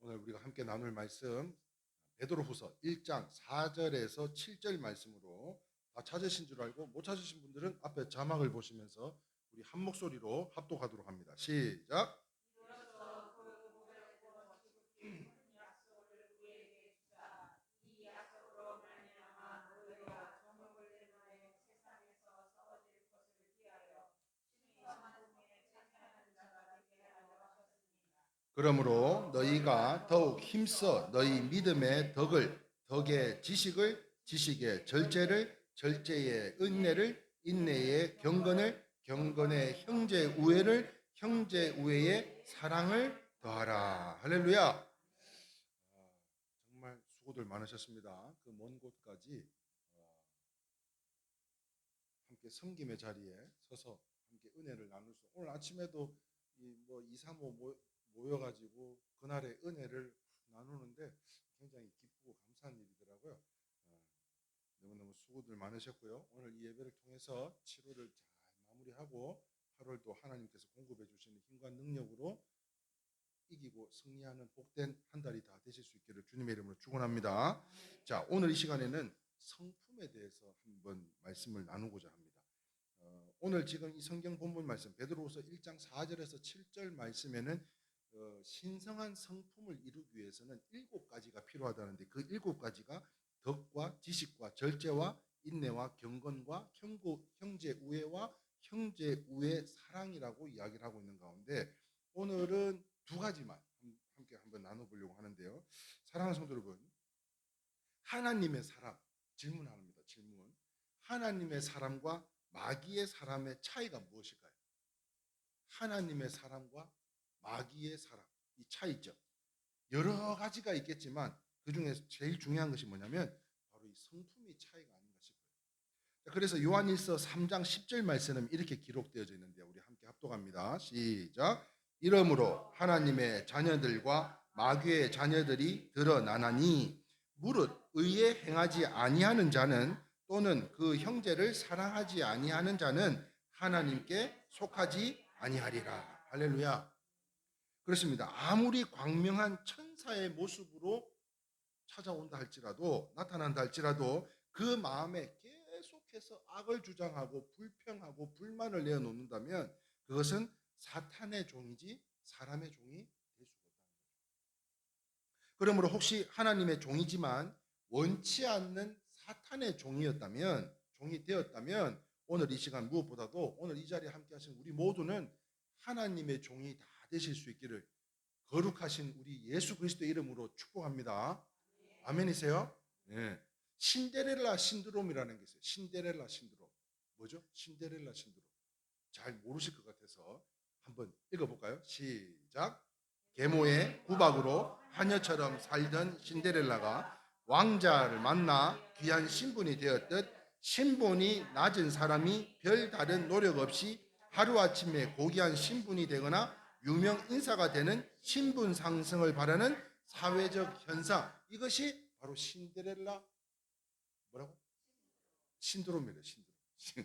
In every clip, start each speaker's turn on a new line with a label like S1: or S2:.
S1: 오늘 우리가 함께 나눌 말씀 베드로후서 1장 4절에서 7절 말씀으로 다 찾으신 줄 알고 못 찾으신 분들은 앞에 자막을 보시면서 우리 한 목소리로 합독하도록 합니다. 시작. 그러므로 너희가 더욱 힘써 너희 믿음의 덕의 지식의 절제의 인내의 경건의 형제 우애의 사랑을 더하라. 할렐루야. 정말 수고들 많으셨습니다. 그 먼 곳까지 함께 섬김의 자리에 서서 함께 은혜를 나눌 수. 오늘 아침에도 뭐 2, 3, 5 모여가지고 그날의 은혜를 나누는데 굉장히 기쁘고 감사한 일이더라고요. 너무너무 수고들 많으셨고요. 오늘 이 예배를 통해서 7월을 잘 마무리하고 8월도 하나님께서 공급해 주시는 힘과 능력으로 이기고 승리하는 복된 한 달이 다 되실 수 있기를 주님의 이름으로 축원합니다. 자, 오늘 이 시간에는 성품에 대해서 한번 말씀을 나누고자 합니다. 오늘 지금 이 성경 본문 말씀 베드로후서 1장 4절에서 7절 말씀에는 신성한 성품을 이루기 위해서는 7가지가 필요하다는데 그 7가지가 덕과 지식과 절제와 인내와 경건과 형제 우애 사랑이라고 이야기를 하고 있는 가운데 오늘은 2가지만 함께 한번 나눠보려고 하는데요. 사랑하는 성도 여러분, 하나님의 사람 질문합니다. 질문. 하나님의 사람과 마귀의 사람의 차이가 무엇일까요? 하나님의 사람과 마귀의 사람, 이 차이점 여러 가지가 있겠지만 그 중에서 제일 중요한 것이 뭐냐면 바로 이 성품의 차이가 아닌가 싶어요. 그래서 요한일서 3장 10절 말씀은 이렇게 기록되어져 있는데 우리 함께 합독합니다. 시작. 이러므로 하나님의 자녀들과 마귀의 자녀들이 드러나나니 무릇 의에 행하지 아니하는 자는 또는 그 형제를 사랑하지 아니하는 자는 하나님께 속하지 아니하리라. 할렐루야. 그렇습니다. 아무리 광명한 천사의 모습으로 찾아온다 할지라도 나타난다 할지라도 그 마음에 계속해서 악을 주장하고 불평하고 불만을 내어놓는다면 그것은 사탄의 종이지 사람의 종이 될 수가 없다는 거죠. 그러므로 혹시 하나님의 종이지만 원치 않는 사탄의 종이 되었다면 오늘 이 시간 무엇보다도 오늘 이 자리에 함께 하신 우리 모두는 하나님의 종이 다 되실 수 있기를 거룩하신 우리 예수 그리스도의 이름으로 축복합니다. 아멘이세요? 네. 신데렐라 신드롬이라는 게 있어요. 신데렐라 신드롬. 뭐죠? 신데렐라 신드롬. 잘 모르실 것 같아서 한번 읽어볼까요? 시작. 계모의 구박으로 하녀처럼 살던 신데렐라가 왕자를 만나 귀한 신분이 되었듯 신분이 낮은 사람이 별다른 노력 없이 하루아침에 고귀한 신분이 되거나 유명 인사가 되는 신분 상승을 바라는 사회적 현상, 이것이 바로 신데렐라 뭐라고? 신드롬이래요.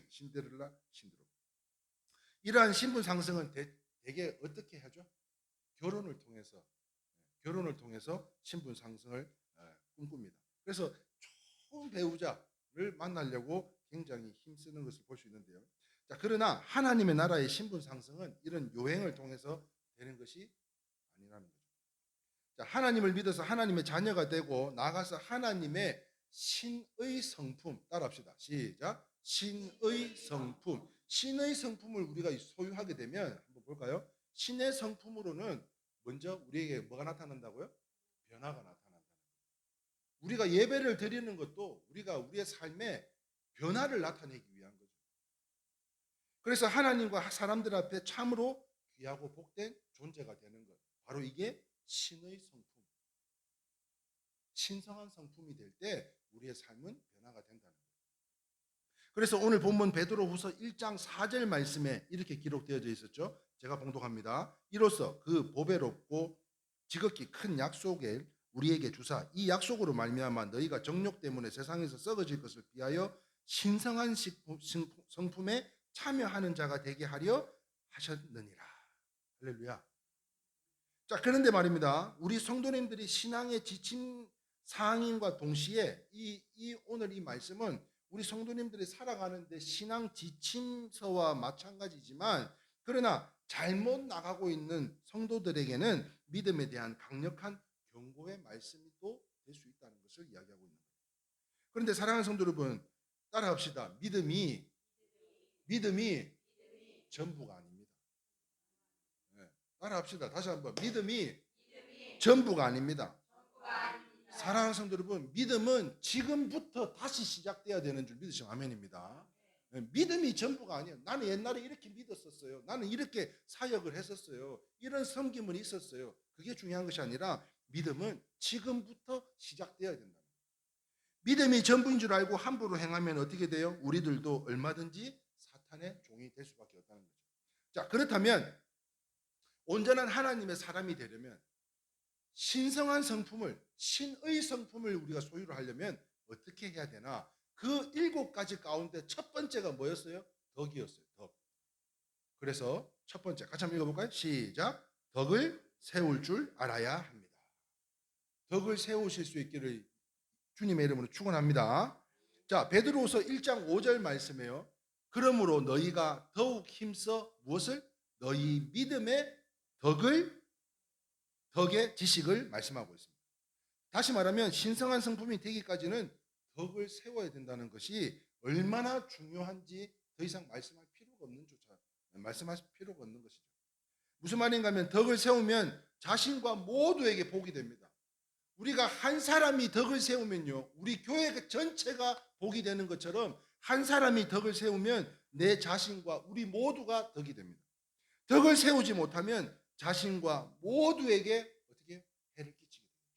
S1: 신데렐라 신드롬. 이러한 신분 상승은 대개 어떻게 하죠? 결혼을 통해서 신분 상승을 꿈꿉니다. 그래서 좋은 배우자를 만나려고 굉장히 힘쓰는 것을 볼 수 있는데요. 자, 그러나 하나님의 나라의 신분 상승은 이런 요행을 통해서 되는 것이 아니라는 거죠. 자, 하나님을 믿어서 하나님의 자녀가 되고 나아가서 하나님의 신의 성품 따라합시다. 시작. 신의 성품. 신의 성품을 우리가 소유하게 되면 한번 볼까요? 신의 성품으로는 먼저 우리에게 뭐가 나타난다고요? 변화가 나타난다는 거예요. 우리가 예배를 드리는 것도 우리가 우리의 삶에 변화를 나타내기 위한 거죠. 그래서 하나님과 사람들 앞에 참으로 귀하고 복된 존재가 되는 것. 바로 이게 신의 성품. 신성한 성품이 될 때 우리의 삶은 변화가 된다는 거예요. 그래서 오늘 본문 베드로후서 1장 4절 말씀에 이렇게 기록되어져 있었죠. 제가 봉독합니다. 이로써 그 보배롭고 지극히 큰 약속을 우리에게 주사 이 약속으로 말미암아 너희가 정욕 때문에 세상에서 썩어질 것을 피하여 신성한 성품에 참여하는 자가 되게 하려 하셨느니라. 할렐루야. 자, 그런데 말입니다. 우리 성도님들이 신앙의 지침 사항인과 동시에 오늘 이 말씀은 우리 성도님들이 살아가는데 신앙 지침서와 마찬가지지만, 그러나 잘못 나가고 있는 성도들에게는 믿음에 대한 강력한 경고의 말씀이 또 될 수 있다는 것을 이야기하고 있는 거예요. 그런데 사랑하는 성도 여러분, 따라합시다. 믿음이 전부가 아닙니다. 네, 따라합시다. 다시 한번. 믿음이 전부가 아닙니다. 사랑하는 성도 여러분, 믿음은 지금부터 다시 시작돼야 되는 줄 믿으시면 아멘입니다. 믿음이 전부가 아니에요. 나는 옛날에 이렇게 믿었었어요. 나는 이렇게 사역을 했었어요. 이런 섬김은 있었어요. 그게 중요한 것이 아니라 믿음은 지금부터 시작돼야 된다. 믿음이 전부인 줄 알고 함부로 행하면 어떻게 돼요? 우리들도 얼마든지 사탄의 종이 될 수밖에 없다는 거죠. 자, 그렇다면 온전한 하나님의 사람이 되려면 신성한 성품을, 신의 성품을 우리가 소유를 하려면 어떻게 해야 되나? 그 7가지 가운데 첫 번째가 뭐였어요? 덕이었어요. 덕. 그래서 첫 번째 같이 한번 읽어볼까요? 시작. 덕을 세울 줄 알아야 합니다. 덕을 세우실 수 있기를 주님의 이름으로 축원합니다. 자, 베드로후서 1장 5절 말씀이에요. 그러므로 너희가 더욱 힘써 무엇을? 너희 믿음의 덕의 지식을 말씀하고 있습니다. 다시 말하면 신성한 성품이 되기까지는 덕을 세워야 된다는 것이 얼마나 중요한지 더 이상 말씀할 필요가 없는 것이죠. 무슨 말인가 하면 덕을 세우면 자신과 모두에게 복이 됩니다. 우리가 한 사람이 덕을 세우면요, 우리 교회 전체가 복이 되는 것처럼 한 사람이 덕을 세우면 내 자신과 우리 모두가 덕이 됩니다. 덕을 세우지 못하면 자신과 모두에게 어떻게 해를 끼치게 됩니다.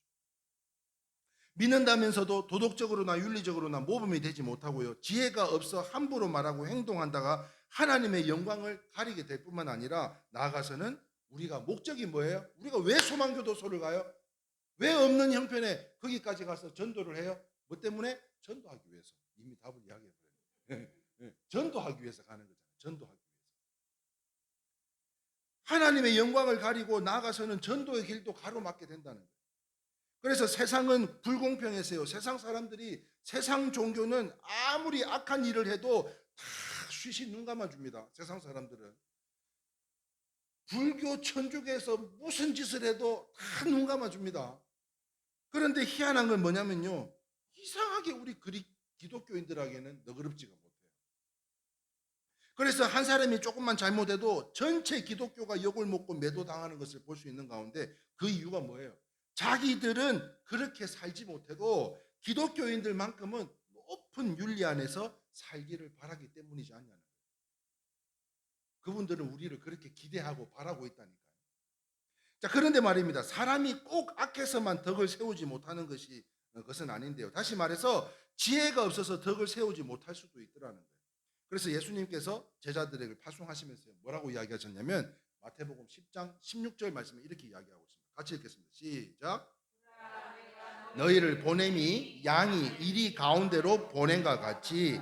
S1: 믿는다면서도 도덕적으로나 윤리적으로나 모범이 되지 못하고요, 지혜가 없어 함부로 말하고 행동한다가 하나님의 영광을 가리게 될 뿐만 아니라 나아가서는 우리가 목적이 뭐예요? 우리가 왜 소망교도소를 가요? 왜 없는 형편에 거기까지 가서 전도를 해요? 뭐 때문에? 전도하기 위해서. 이미 답을 이야기해버려요. 전도하기 위해서 가는 거잖아요. 전도하기 위해서. 하나님의 영광을 가리고 나아가서는 전도의 길도 가로막게 된다는 거예요. 그래서 세상은 불공평해서요, 세상 사람들이, 세상 종교는 아무리 악한 일을 해도 다 쉬쉬 눈 감아줍니다. 세상 사람들은 불교 천주교에서 무슨 짓을 해도 다 눈 감아줍니다. 그런데 희한한 건 뭐냐면요, 이상하게 우리 기독교인들에게는 너그럽지가 못해요. 그래서 한 사람이 조금만 잘못해도 전체 기독교가 욕을 먹고 매도당하는 것을 볼 수 있는 가운데 그 이유가 뭐예요? 자기들은 그렇게 살지 못해도 기독교인들만큼은 높은 윤리 안에서 살기를 바라기 때문이지 않냐는 거예요. 그분들은 우리를 그렇게 기대하고 바라고 있다니까요. 자, 그런데 말입니다. 사람이 꼭 악해서만 덕을 세우지 못하는 것은 아닌데요. 다시 말해서 지혜가 없어서 덕을 세우지 못할 수도 있더라는 거예요. 그래서 예수님께서 제자들에게 파송하시면서 뭐라고 이야기하셨냐면 마태복음 10장 16절 말씀에 이렇게 이야기하고 있습니다. 같이 읽겠습니다. 시작. 너희를 보냄이 양이 이리 가운데로 보낸과 같이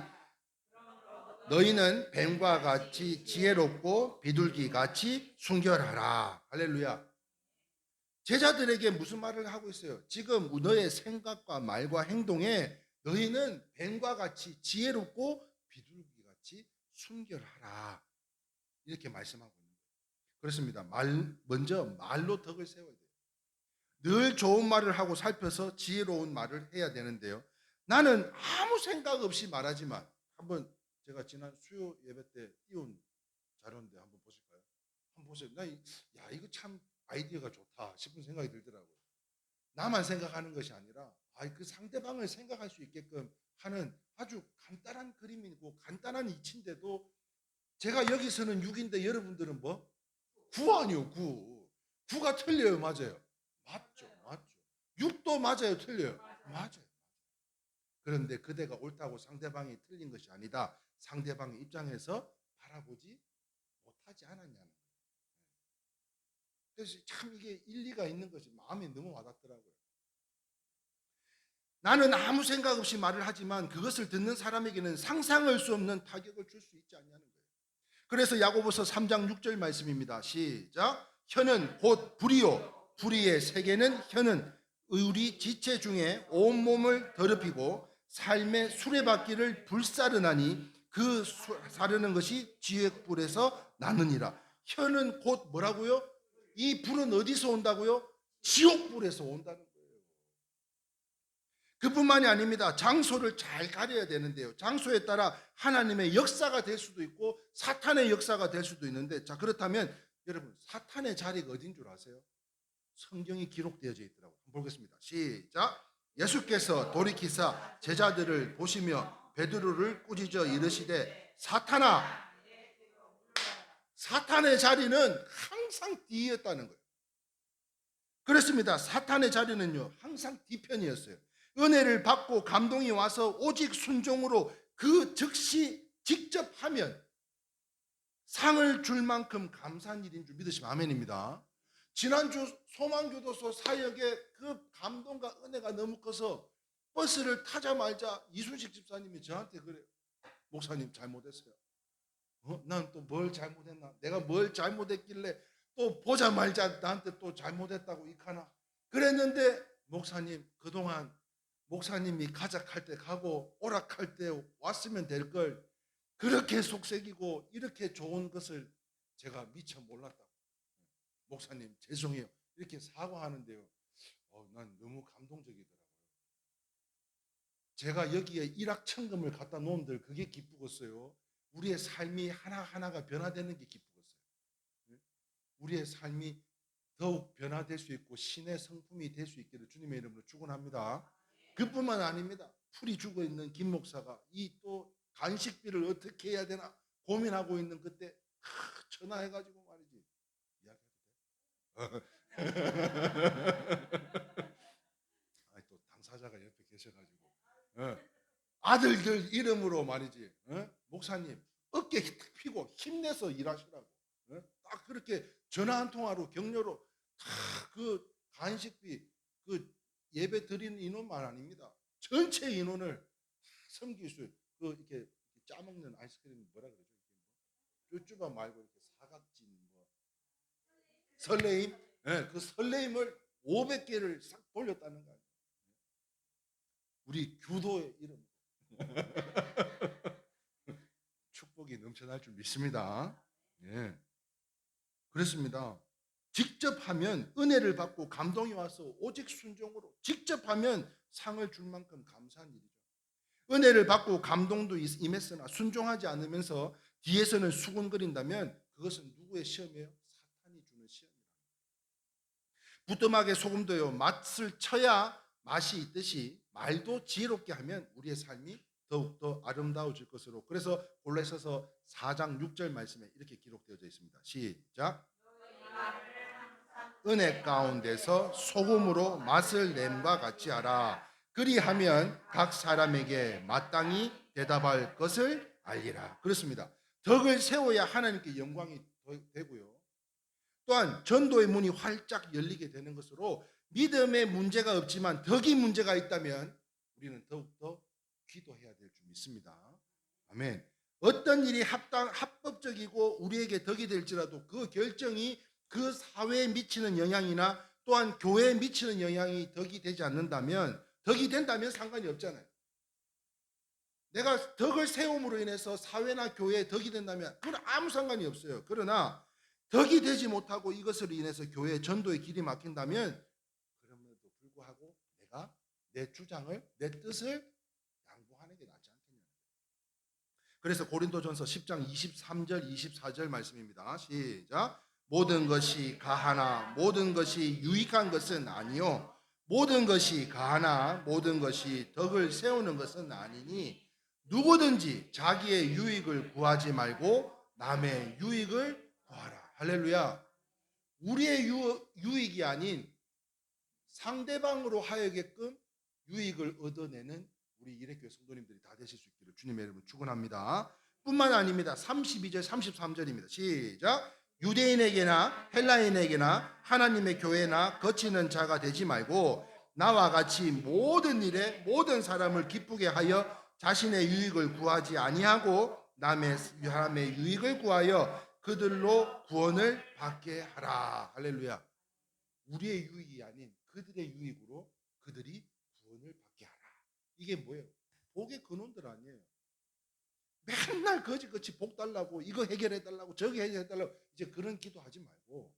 S1: 너희는 뱀과 같이 지혜롭고 비둘기 같이 순결하라. 할렐루야. 제자들에게 무슨 말을 하고 있어요? 지금 너의 생각과 말과 행동에 너희는 뱀과 같이 지혜롭고 비둘기 같이 순결하라. 이렇게 말씀하고 있는 거예요. 그렇습니다. 먼저 말로 덕을 세워야 돼요. 늘 좋은 말을 하고 살펴서 지혜로운 말을 해야 되는데요. 나는 아무 생각 없이 말하지만, 한번 제가 지난 수요 예배 때 띄운 자료인데 한번 보실까요? 한번 보세요. 야, 이거 참 아이디어가 좋다 싶은 생각이 들더라고요. 나만 생각하는 것이 아니라 그 상대방을 생각할 수 있게끔 하는 아주 간단한 그림이고 간단한 이치인데도, 제가 여기서는 6인데 여러분들은 뭐? 9 아니요, 9. 9가 틀려요, 맞아요? 맞죠. 6도 맞아요, 틀려요? 맞아요. 그런데 그대가 옳다고 상대방이 틀린 것이 아니다. 상대방의 입장에서 바라보지 못하지 않았냐는 거예요. 그래서 참 이게 일리가 있는 것이 마음에 너무 와닿더라고요. 나는 아무 생각 없이 말을 하지만 그것을 듣는 사람에게는 상상할 수 없는 타격을 줄 수 있지 않냐는 거예요. 그래서 야고보서 3장 6절 말씀입니다. 시작. 혀는 곧 불이요
S2: 불의의 세계는 혀는 우리 지체 중에 온몸을 더럽히고 삶의 수레바퀴를 불사르나니 그 사르는 것이 지옥불에서 나느니라. 혀는 곧 뭐라고요? 이 불은 어디서 온다고요? 지옥불에서 온다는 거예요. 그뿐만이 아닙니다. 장소를 잘 가려야 되는데요. 장소에 따라 하나님의 역사가 될 수도 있고 사탄의 역사가 될 수도 있는데, 자, 그렇다면 여러분, 사탄의 자리가 어딘 줄 아세요? 성경이 기록되어져 있더라고요. 한번 보겠습니다. 시작. 예수께서 돌이키사 제자들을 보시며 베드로를 꾸짖어 이르시되 사탄아. 사탄의 자리는 항상 뒤였다는 거예요. 그렇습니다. 사탄의 자리는요, 항상 뒤편이었어요. 은혜를 받고 감동이 와서 오직 순종으로 그 즉시 직접 하면 상을 줄 만큼 감사한 일인 줄 믿으시면 아멘입니다. 지난주 소망교도소 사역에 그 감동과 은혜가 너무 커서 버스를 타자마자 이순식 집사님이 저한테 그래요. 목사님 잘못했어요. 난 또 뭘 잘못했나? 내가 뭘 잘못했길래 또 보자마자 나한테 또 잘못했다고 이카나? 그랬는데 목사님, 그동안 목사님이 가작할 때 가고 오락할 때 왔으면 될 걸 그렇게 속색이고 이렇게 좋은 것을 제가 미처 몰랐다고. 목사님 죄송해요. 이렇게 사과하는데요. 난 너무 감동적이더라고요. 제가 여기에 일확천금을 갖다 놓은들 그게 기쁘겠어요. 우리의 삶이 하나하나가 변화되는 게 기쁘겠어요. 우리의 삶이 더욱 변화될 수 있고 신의 성품이 될 수 있기를 주님의 이름으로 축원합니다. 그뿐만 아닙니다. 풀이 죽어 있는 김 목사가 이 또 간식비를 어떻게 해야 되나 고민하고 있는 그때 전화해가지고 말이지, 이야기해도 돼? 아니, 또 당사자가 옆에 계셔가지고 아들들 이름으로 말이지, 목사님 어깨 피고 힘내서 일하시라고, 딱 그렇게 전화 한 통화로 격려로 다 그 간식비 그 예배 드리는 인원만 아닙니다. 전체 인원을 섬길 수, 그 이렇게 짜먹는 아이스크림 뭐라 그러죠? 쭈쭈바 말고 이렇게 사각진 뭐 설레임, 그 설레임을 500개를 싹 돌렸다는 거예요. 우리 교도의 이름 축복이 넘쳐날 줄 믿습니다. 예, 그렇습니다. 직접 하면 은혜를 받고 감동이 와서 오직 순종으로 직접 하면 상을 줄 만큼 감사한 일이죠. 은혜를 받고 감동도 임했으나 순종하지 않으면서 뒤에서는 수군거린다면 그것은 누구의 시험이에요? 사탄이 주는 시험이에요. 부뚜막에 소금도요, 맛을 쳐야 맛이 있듯이 말도 지혜롭게 하면 우리의 삶이 더욱더 아름다워질 것으로. 그래서 골로새서 4장 6절 말씀에 이렇게 기록되어져 있습니다. 시작. 은혜 가운데서 소금으로 맛을 냄과 같이 하라. 그리하면 각 사람에게 마땅히 대답할 것을 알리라. 그렇습니다. 덕을 세워야 하나님께 영광이 되고요. 또한 전도의 문이 활짝 열리게 되는 것으로 믿음에 문제가 없지만 덕이 문제가 있다면 우리는 더욱더 기도해야 될 줄 믿습니다. 아멘. 어떤 일이 합법적이고 우리에게 덕이 될지라도 그 결정이 그 사회에 미치는 영향이나 또한 교회에 미치는 영향이 덕이 되지 않는다면, 덕이 된다면 상관이 없잖아요. 내가 덕을 세움으로 인해서 사회나 교회에 덕이 된다면 그건 아무 상관이 없어요. 그러나 덕이 되지 못하고 이것으로 인해서 교회 전도의 길이 막힌다면 그럼에도 불구하고 내가 내 주장을, 내 뜻을 양보하는 게 낫지 않겠냐. 그래서 고린도전서 10장 23절 24절 말씀입니다. 시작. 모든 것이 가하나 모든 것이 유익한 것은 아니요 모든 것이 가하나 모든 것이 덕을 세우는 것은 아니니 누구든지 자기의 유익을 구하지 말고 남의 유익을 구하라. 할렐루야. 우리의 유익이 아닌 상대방으로 하여게끔 유익을 얻어내는 우리 이레교회 성도님들이 다 되실 수 있기를 주님의 이름으로 축원합니다. 뿐만 아닙니다. 32절 33절입니다. 시작. 유대인에게나 헬라인에게나 하나님의 교회나 거치는 자가 되지 말고 나와 같이 모든 일에 모든 사람을 기쁘게 하여 자신의 유익을 구하지 아니하고 남의 사람의 유익을 구하여 그들로 구원을 받게 하라. 할렐루야. 우리의 유익이 아닌 그들의 유익으로 그들이 구원을 받게 하라. 이게 뭐예요? 복의 근원들 아니에요. 맨날 거지같이 복 달라고, 이거 해결해 달라고, 저거 해결해 달라고, 이제 그런 기도하지 말고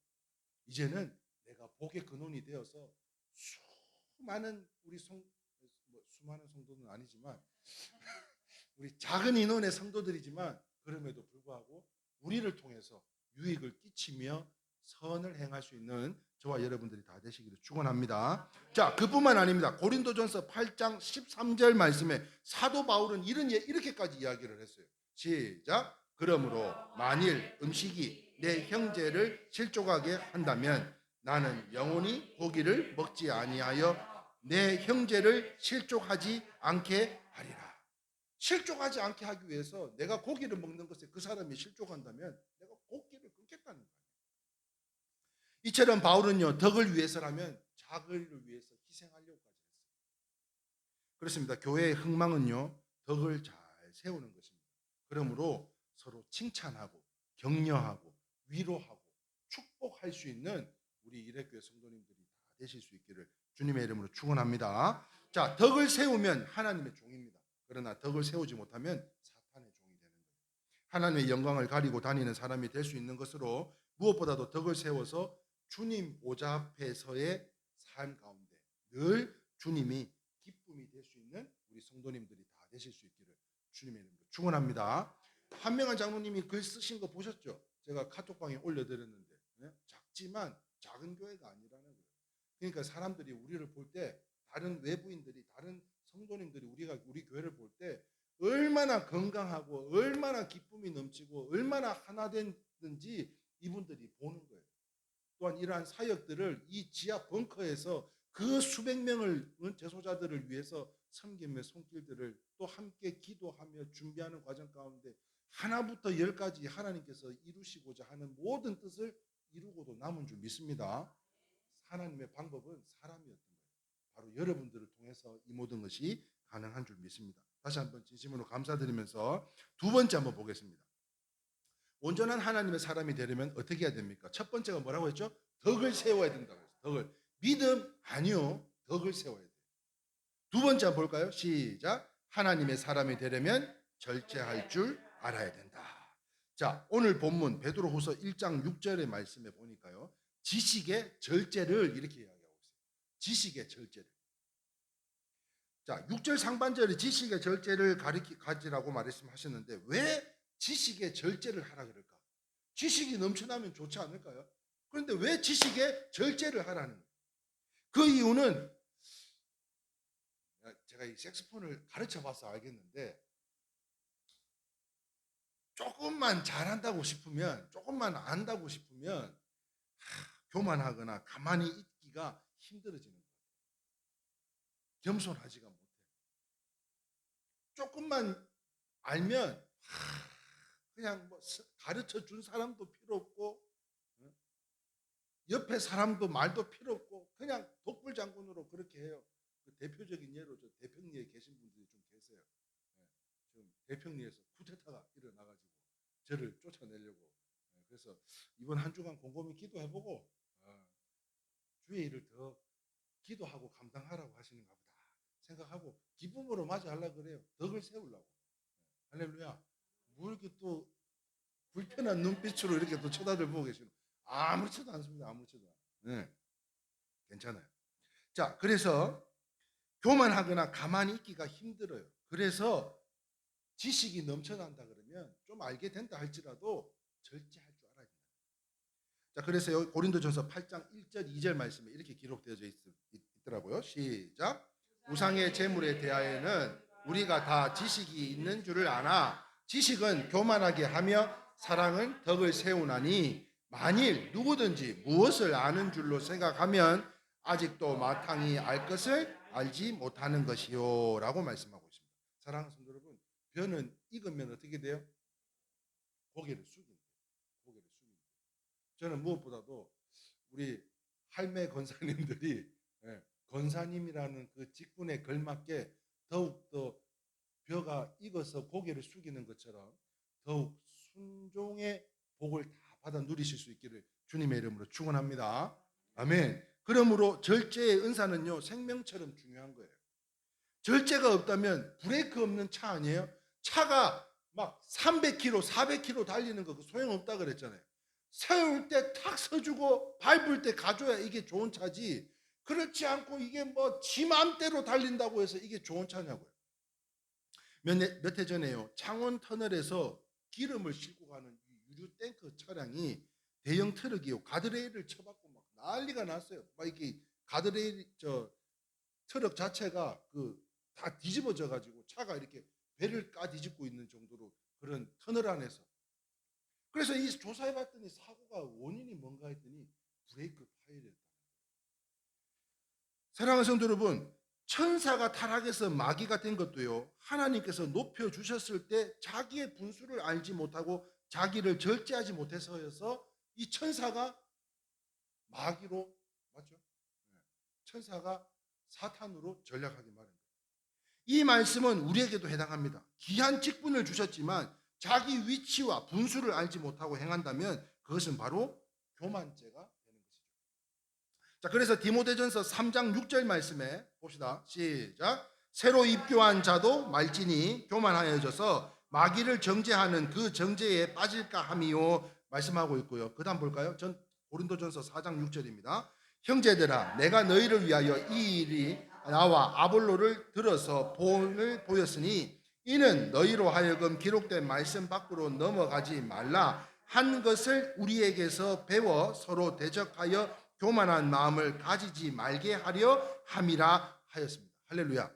S2: 이제는 내가 복의 근원이 되어서 수많은 우리 수많은 성도는 아니지만 우리 작은 인원의 성도들이지만 그럼에도 불구하고 우리를 통해서 유익을 끼치며 선을 행할 수 있는 저와 여러분들이 다 되시기를 축원합니다. 자, 그뿐만 아닙니다. 고린도전서 8장 13절 말씀에 사도 바울은 이렇게까지 이야기를 했어요. 시작. 그러므로 만일 음식이 내 형제를 실족하게 한다면 나는 영원히 고기를 먹지 아니하여 내 형제를 실족하지 않게 하리라. 실족하지 않게 하기 위해서 내가 고기를 먹는 것에 그 사람이 실족한다면 내가 고기를 끊겠다는 거예요. 이처럼 바울은요, 덕을 위해서라면 자기를 위해서 희생하려고까지 했어요. 그렇습니다. 교회의 흥망은요, 덕을 잘 세우는 것입니다. 그러므로 서로 칭찬하고 격려하고 위로하고 축복할 수 있는 우리 이레교회 성도님들이 다 되실 수 있기를 주님의 이름으로 축원합니다. 자, 덕을 세우면 하나님의 종입니다. 그러나 덕을 세우지 못하면 사탄의 종이 되는 거예요. 하나님의 영광을 가리고 다니는 사람이 될 수 있는 것으로 무엇보다도 덕을 세워서 주님 보좌 앞에서의 삶 가운데 늘 주님이 기쁨이 될 수 있는 우리 성도님들이 다 되실 수 있기를 주님의 이름으로 축원합니다. 한명한 장로님이 글 쓰신 거 보셨죠? 제가 카톡방에 올려드렸는데 작지만 작은 교회가 아니라는 거예요. 그러니까 사람들이 우리를 볼 때 다른 외부인들이 다른 성도님들이 우리 교회를 볼 때 얼마나 건강하고 얼마나 기쁨이 넘치고 얼마나 하나 됐는지 이분들이 보는 거예요. 또한 이러한 사역들을 이 지하 벙커에서 그 수백 명을 재소자들을 위해서 섬김의 손길들을 또 함께 기도하며 준비하는 과정 가운데 하나부터 열까지 하나님께서 이루시고자 하는 모든 뜻을 이루고도 남은 줄 믿습니다. 하나님의 방법은 사람이었던 거예요. 바로 여러분들을 통해서 이 모든 것이 가능한 줄 믿습니다. 다시 한번 진심으로 감사드리면서 두 번째 한번 보겠습니다. 온전한 하나님의 사람이 되려면 어떻게 해야 됩니까? 첫 번째가 뭐라고 했죠? 덕을 세워야 된다고 했어요. 덕을. 믿음? 아니요. 덕을 세워야 돼요. 두 번째 한번 볼까요? 시작. 하나님의 사람이 되려면 절제할 줄 알아야 된다. 자, 오늘 본문 베드로후서 1장 6절의 말씀에 보니까요, 지식의 절제를 이렇게 이야기하고 있어요. 지식의 절제를. 자, 6절 상반절에 지식의 절제를 가지라고 말씀하셨는데 왜 지식의 절제를 하라 그럴까? 지식이 넘쳐나면 좋지 않을까요? 그런데 왜 지식의 절제를 하라는 거예요? 그 이유는 제가 이 색소폰을 가르쳐 봐서 알겠는데 조금만 잘한다고 싶으면, 조금만 안다고 싶으면 교만하거나 가만히 있기가 힘들어지는 거예요. 겸손하지가 못해. 조금만 알면 그냥 뭐 가르쳐 준 사람도 필요 없고 옆에 사람도 말도 필요 없고 그냥 독불장군으로 그렇게 해요. 그 대표적인 예로 저 대평리에 계신 분들이 좀 계세요. 지금 대평리에서 쿠데타가 일어나가지고 저를 쫓아내려고. 그래서 이번 한 주간 곰곰이 기도해보고 주의 일을 더 기도하고 감당하라고 하시는가 보다 생각하고 기쁨으로 맞이하려고 그래요. 덕을 세우려고. 할렐루야. 뭐 이렇게 또 불편한 눈빛으로 이렇게 또 쳐다보고 계시는? 아무렇지도 않습니다. 아무렇지도 않아요. 괜찮아요. 자, 그래서 교만하거나 가만히 있기가 힘들어요. 그래서 지식이 넘쳐난다 그러면 좀 알게 된다 할지라도 절제할 줄 알아야 된다. 자, 그래서 여기 고린도전서 8장 1절 2절 말씀에 이렇게 기록되어져 있더라고요. 시작. 우상의 제물에 대하여는 우리가 다 지식이 있는 줄을 아나 지식은 교만하게 하며 사랑은 덕을 세우나니 만일 누구든지 무엇을 아는 줄로 생각하면 아직도 마땅히 알 것을 알지 못하는 것이요 라고 말씀하고 있습니다. 사랑하는 성도 여러분, 벼는 익으면 어떻게 돼요? 고개를 숙입니다. 고개를 숙입니다. 저는 무엇보다도 우리 할매 권사님들이 권사님이라는 그 직분에 걸맞게 더욱더 벼가 익어서 고개를 숙이는 것처럼 더욱 순종의 복을 다 받아 누리실 수 있기를 주님의 이름으로 축원합니다. 아멘. 그러므로 절제의 은사는요, 생명처럼 중요한 거예요. 절제가 없다면 브레이크 없는 차 아니에요? 차가 막 300km, 400km 달리는 거 소용없다 그랬잖아요. 세울 때 탁 서주고 밟을 때 가줘야 이게 좋은 차지. 그렇지 않고 이게 뭐 지 맘대로 달린다고 해서 이게 좋은 차냐고요. 몇 해 전에요. 창원 터널에서 기름을 싣고 가는 유류 탱크 차량이 대형 트럭이요. 가드레일을 쳐박고 막 난리가 났어요. 막 이게 가드레일 트럭 자체가 다 뒤집어져 가지고 차가 이렇게 배를 까 뒤집고 있는 정도로 그런 터널 안에서. 그래서 이 조사해 봤더니 사고가 원인이 뭔가 했더니 브레이크 파일이었다. 사랑하는 성도 여러분, 천사가 타락해서 마귀가 된 것도요, 하나님께서 높여 주셨을 때 자기의 분수를 알지 못하고 자기를 절제하지 못해서여서 이 천사가 마귀로, 맞죠? 천사가 사탄으로 전락하기 마련입니다. 이 말씀은 우리에게도 해당합니다. 귀한 직분을 주셨지만 자기 위치와 분수를 알지 못하고 행한다면 그것은 바로 교만죄가 되는 것이죠. 자, 그래서 디모데전서 3장 6절 말씀에 봅시다. 시작. 새로 입교한 자도 말지니 교만하여져서 마귀를 정죄하는 그 정죄에 빠질까 함이요 말씀하고 있고요. 그 다음 볼까요? 고린도전서 4장 6절입니다. 형제들아, 내가 너희를 위하여 이 일이 나와 아볼로를 들어서 본을 보였으니 이는 너희로 하여금 기록된 말씀 밖으로 넘어가지 말라 한 것을 우리에게서 배워 서로 대적하여 교만한 마음을 가지지 말게 하려 함이라 하였습니다. 할렐루야.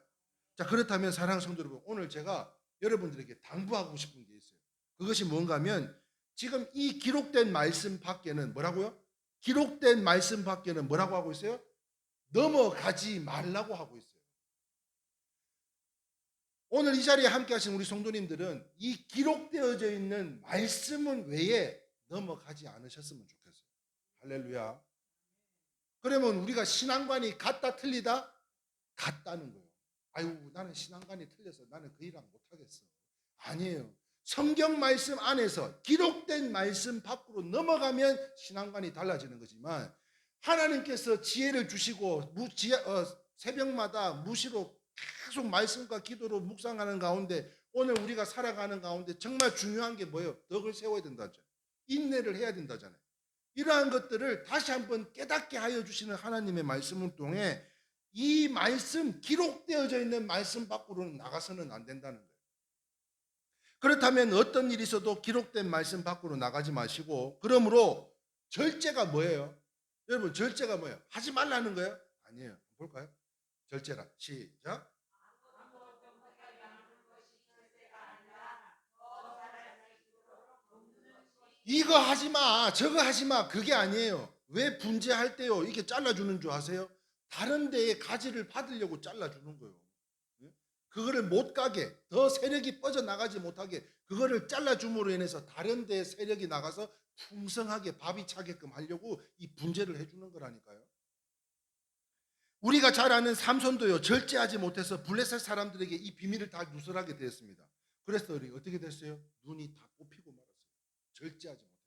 S2: 자, 그렇다면 사랑하는 성도 여러분, 오늘 제가 여러분들에게 당부하고 싶은 게 있어요. 그것이 뭔가 하면 지금 이 기록된 말씀 밖에는 뭐라고요? 기록된 말씀 밖에는 뭐라고 하고 있어요? 넘어가지 말라고 하고 있어요. 오늘 이 자리에 함께 하신 우리 성도님들은 이 기록되어져 있는 말씀은 외에 넘어가지 않으셨으면 좋겠어요. 할렐루야. 그러면 우리가 신앙관이 같다 틀리다? 같다는 거예요. 아유, 나는 신앙관이 틀려서 나는 그 일랑 못하겠어. 아니에요. 성경 말씀 안에서 기록된 말씀 밖으로 넘어가면 신앙관이 달라지는 거지만 하나님께서 지혜를 주시고 새벽마다 무시로 계속 말씀과 기도로 묵상하는 가운데 오늘 우리가 살아가는 가운데 정말 중요한 게 뭐예요? 덕을 세워야 된다죠. 인내를 해야 된다잖아요. 이러한 것들을 다시 한번 깨닫게 하여 주시는 하나님의 말씀을 통해 이 말씀, 기록되어져 있는 말씀 밖으로는 나가서는 안 된다는 거예요. 그렇다면 어떤 일이 있어도 기록된 말씀 밖으로 나가지 마시고, 그러므로 절제가 뭐예요? 여러분, 절제가 뭐예요? 하지 말라는 거예요? 아니에요. 볼까요? 절제라. 시작. 이거 하지 마, 저거 하지 마. 그게 아니에요. 왜 분재할 때요 이게 잘라주는 줄 아세요? 다른 데에 가지를 받으려고 잘라주는 거예요. 그거를 못 가게, 더 세력이 뻗어나가지 못하게 그거를 잘라줌으로 인해서 다른 데에 세력이 나가서 풍성하게 밥이 차게끔 하려고 이 분재를 해주는 거라니까요. 우리가 잘 아는 삼손도요, 절제하지 못해서 블레셋 사람들에게 이 비밀을 다 누설하게 되었습니다. 그래서 어떻게 됐어요? 눈이 다 뽑히고 말았어요. 절제하지 못해서.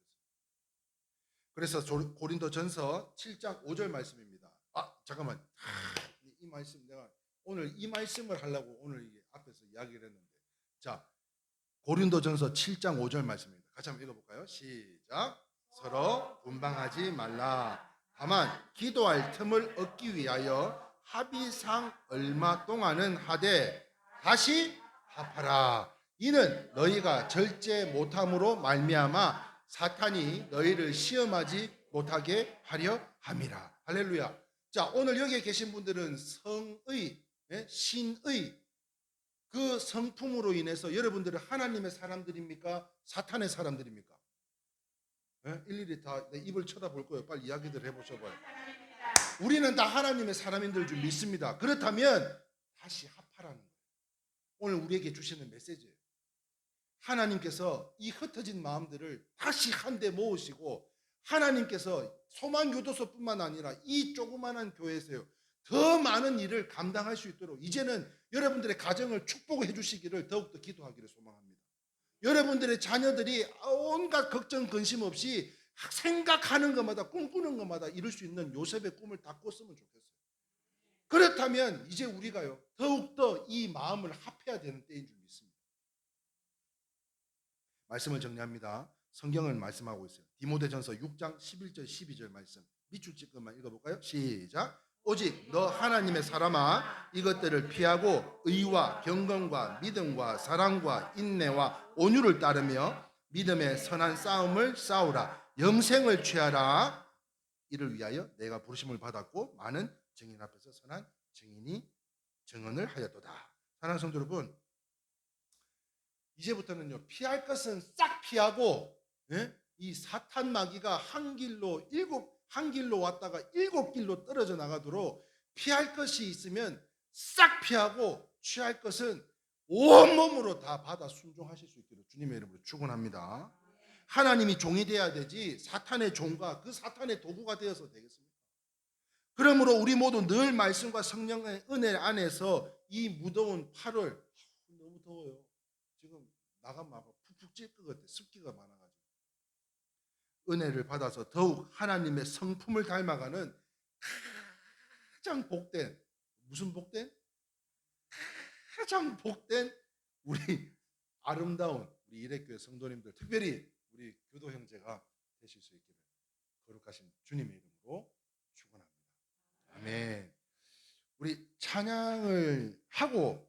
S2: 그래서 고린도전서 7장 5절 말씀입니다. 잠깐만, 이 말씀 내가 오늘 이 말씀을 하려고 오늘 앞에서 이야기를 했는데, 자, 고린도전서 7장 5절 말씀입니다. 같이 한번 읽어볼까요? 시작. 서로 분방하지 말라. 다만 기도할 틈을 얻기 위하여 합의상 얼마 동안은 하되 다시 합하라. 이는 너희가 절제 못함으로 말미암아 사탄이 너희를 시험하지 못하게 하려 함이라. 할렐루야. 자, 오늘 여기에 계신 분들은 성의, 신의 그 성품으로 인해서 여러분들은 하나님의 사람들입니까? 사탄의 사람들입니까? 일일이 다 내 입을 쳐다볼 거예요. 빨리 이야기들 해보셔봐요. 우리는 다 하나님의 사람인 줄 믿습니다. 그렇다면 다시 합하라는 거예요. 오늘 우리에게 주시는 메시지예요. 하나님께서 이 흩어진 마음들을 다시 한데 모으시고, 하나님께서 소망교도소뿐만 아니라 이 조그마한 교회에서요 더 많은 일을 감당할 수 있도록 이제는 여러분들의 가정을 축복해 주시기를 더욱더 기도하기를 소망합니다. 여러분들의 자녀들이 온갖 걱정 근심 없이 생각하는 것마다 꿈꾸는 것마다 이룰 수 있는 요셉의 꿈을 다 꿨으면 좋겠어요. 그렇다면 이제 우리가요 더욱더 이 마음을 합해야 되는 때인 줄 믿습니다. 말씀을 정리합니다. 성경은 말씀하고 있어요. 디모데전서 6장 11절 12절 말씀 밑줄 찍고만 읽어볼까요? 시작. 오직 너 하나님의 사람아 이것들을 피하고 의와 경건과 믿음과 사랑과 인내와 온유를 따르며 믿음의 선한 싸움을 싸우라. 영생을 취하라. 이를 위하여 내가 부르심을 받았고 많은 증인 앞에서 선한 증인이 증언을 하였도다. 사랑하는 성도 여러분, 이제부터는요 피할 것은 싹 피하고, 이 사탄 마귀가 한 길로 왔다가 7길로 떨어져 나가도록 피할 것이 있으면 싹 피하고 취할 것은 온몸으로 다 받아 순종하실 수 있기를 주님의 이름으로 축원합니다. 하나님이 종이 돼야 되지 사탄의 종과 그 사탄의 도구가 되어서 되겠습니까? 그러므로 우리 모두 늘 말씀과 성령의 은혜 안에서 이 무더운 8월, 너무 더워요. 지금 나가면 아마 푹푹 찔 것 같아. 습기가 많아가지고. 은혜를 받아서 더욱 하나님의 성품을 닮아가는 가장 복된, 무슨 복된? 가장 복된 우리 아름다운 우리 일회교회 성도님들, 특별히 우리 교도 형제가 되실 수 있기를 거룩하신 주님의 이름으로 축원합니다. 아멘. 우리 찬양을 하고